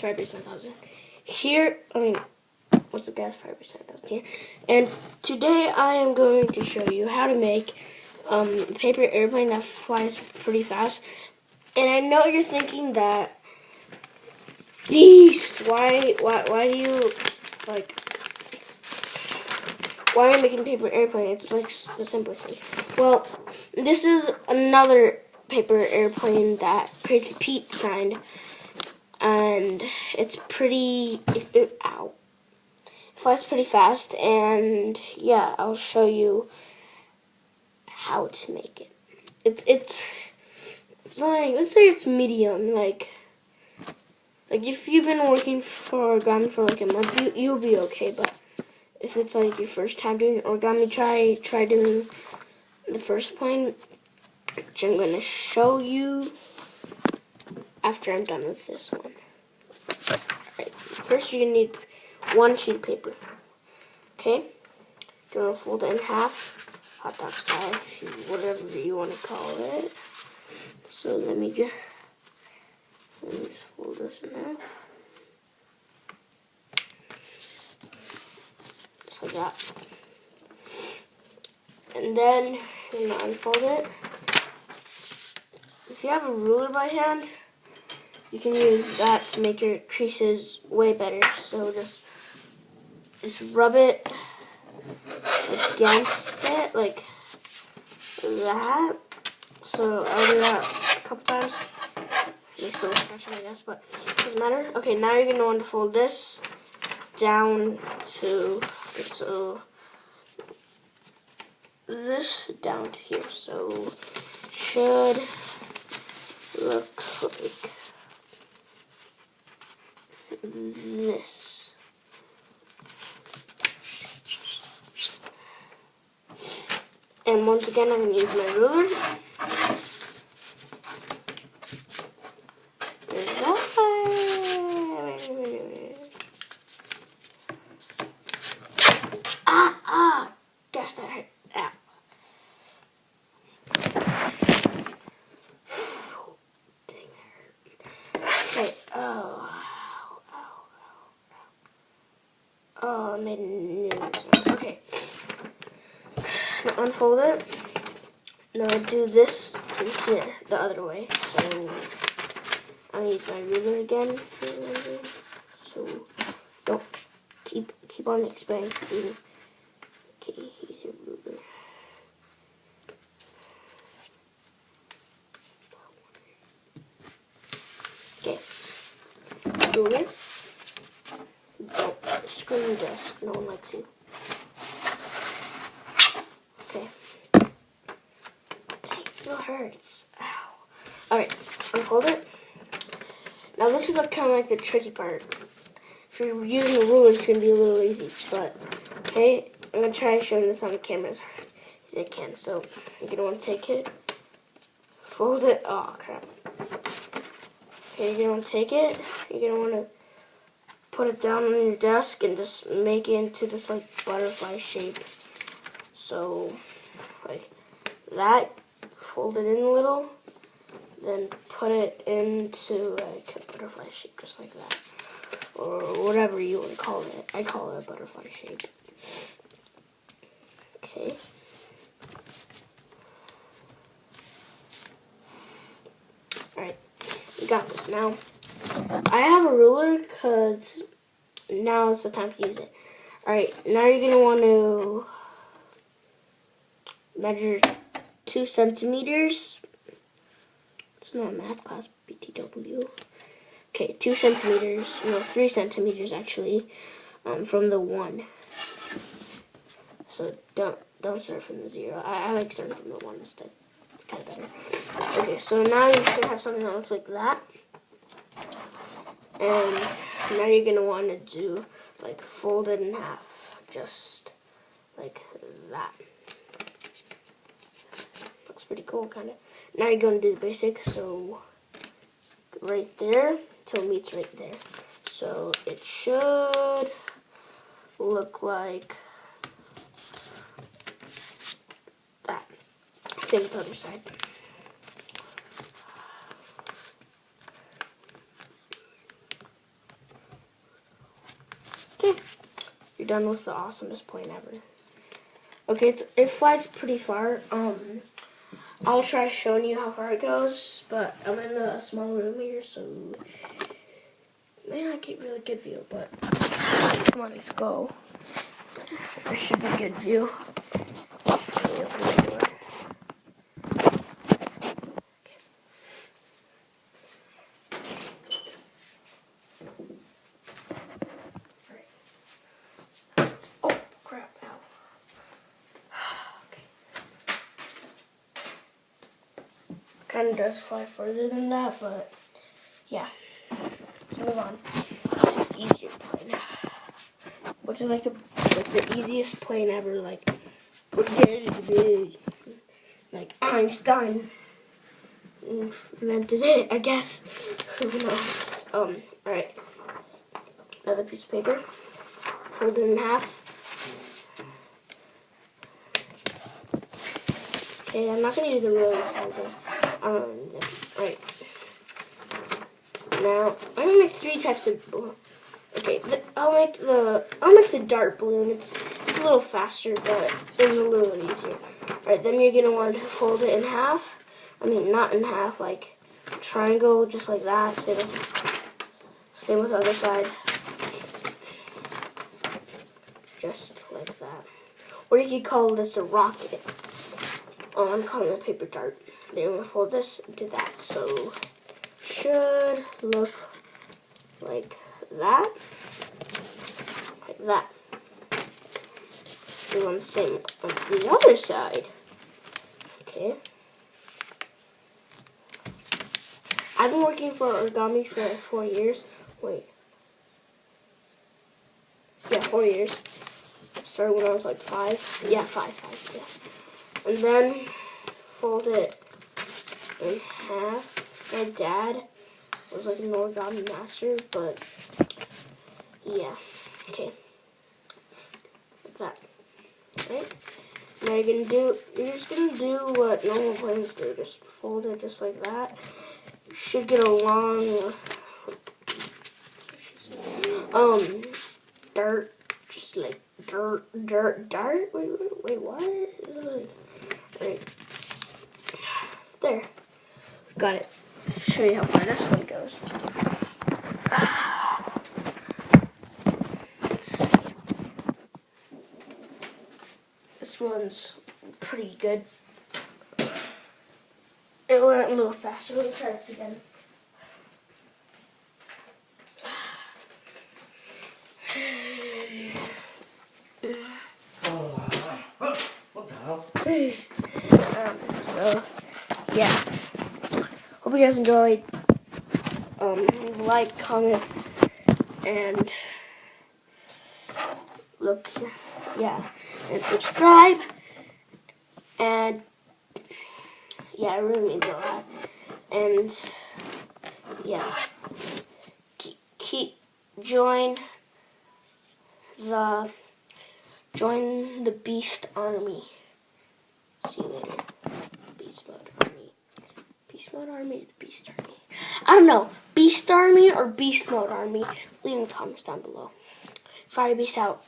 firebase 9000. Here, what's up guys, firebase 9000 here. And today I am going to show you how to make a paper airplane that flies pretty fast. And I know you're thinking that, beast, why do you, like, why are you making paper airplane? It's like the simplest thing. Well, this is another paper airplane that Crazy Pete designed, and it's pretty, it flies pretty fast, and yeah, I'll show you how to make it. It's like, let's say it's medium, like if you've been working for origami for like a month, you'll be okay, but if it's like your first time doing origami, try doing the first plane, which I'm going to show you after I'm done with this one. Alright, first you're going to need one sheet of paper. Okay? You're going to fold it in half, hot dog style, whatever you want to call it. So let me just fold this in half. Just like that. And then you're going to unfold it. If you have a ruler by hand, you can use that to make your creases way better. So just rub it against it like that. So I'll do that a couple times. Makes a little pressure, I guess, but it doesn't matter. Okay, now you're going to want to fold this down to, so this down to here. So should look like this. And once again, I'm going to use my ruler. Gosh, that hurt. Ow. Dang, that hurt. Okay, oh, I made a new sound. Okay. Now unfold it. Now do this to here, the other way. So I'll use my ruler again. So don't keep on experimenting. Okay, here's your ruler. Okay, ruler. Don't screw your desk. No one likes you. Okay. Dang, it still hurts. Ow. Alright, unfold it. Now this is kind of like the tricky part. If you're using a ruler, it's going to be a little easy. But, okay, I'm going to try showing this on the camera as hard as I can. So, you're going to want to take it, fold it, oh crap. Okay, you're going to want to take it, you're going to want to put it down on your desk and just make it into this like butterfly shape. So, like that, fold it in a little, then put it into like a butterfly shape, just like that. Or whatever you want to call it. I call it a butterfly shape. Okay. Alright, we got this now. I have a ruler because now is the time to use it. Alright, now you're going to want to measure 2 centimeters. It's not a math class, BTW. Okay, 2 centimeters, no, 3 centimeters actually, from the 1. So don't start from the 0. I like starting from the 1 instead. It's kind of better. Okay, so now you should have something that looks like that. And now you're going to want to do, like, fold it in half. Just like that. Looks pretty cool, kind of. Now you're going to do the basic, so right there till it meets right there. So it should look like that. Same with the other side. you're done with the awesomest plane ever. Okay, it flies pretty far. I'll try showing you how far it goes, but I'm in a small room here, so man, I can't really good view, but come on, let's go. There should be good view. Oh crap! Now. Kind of does fly further than that, but yeah. Let's move on to the easier plane, which is like the easiest plane ever. Like, Einstein invented it, I guess. Who knows? All right. Another piece of paper, fold it in half. Okay, I'm not gonna use the really small ones. Right. Now I'm gonna make 3 types of balloon. Okay, I'll make the dart balloon. It's a little faster, but it's a little easier. All right, then you're gonna want to fold it in half. I mean, not in half, like triangle, just like that. Same with the other side, just like that. Or you could call this a rocket. Oh, I'm calling it a paper dart. Then you're gonna fold this into that. So should look like that. Like that. Do the same on the other side. Okay. I've been working for origami for like 4 years. Wait. Yeah, 4 years. I started when I was like 5. Yeah, 5, yeah. And then fold it in half. My dad was like an origami master, but yeah. Okay. Like that. Right? Now you're just gonna do what normal planes do. Just fold it just like that. You should get a long dart, just like dart. Wait, what? Is it like, right. There. Got it. Let's show you how far this one goes. This one's pretty good. It went a little faster. Let me try this again. What the hell? So, yeah. Hope you guys enjoyed. Leave a like, comment, and look, yeah, and subscribe. And yeah, it really means a lot. And yeah, join the Beast Army. See you later. Beast Mode Army. Beast Mode Army, Beast Army. I don't know. Beast Army or Beast Mode Army? Leave in the comments down below. Fire Beast out.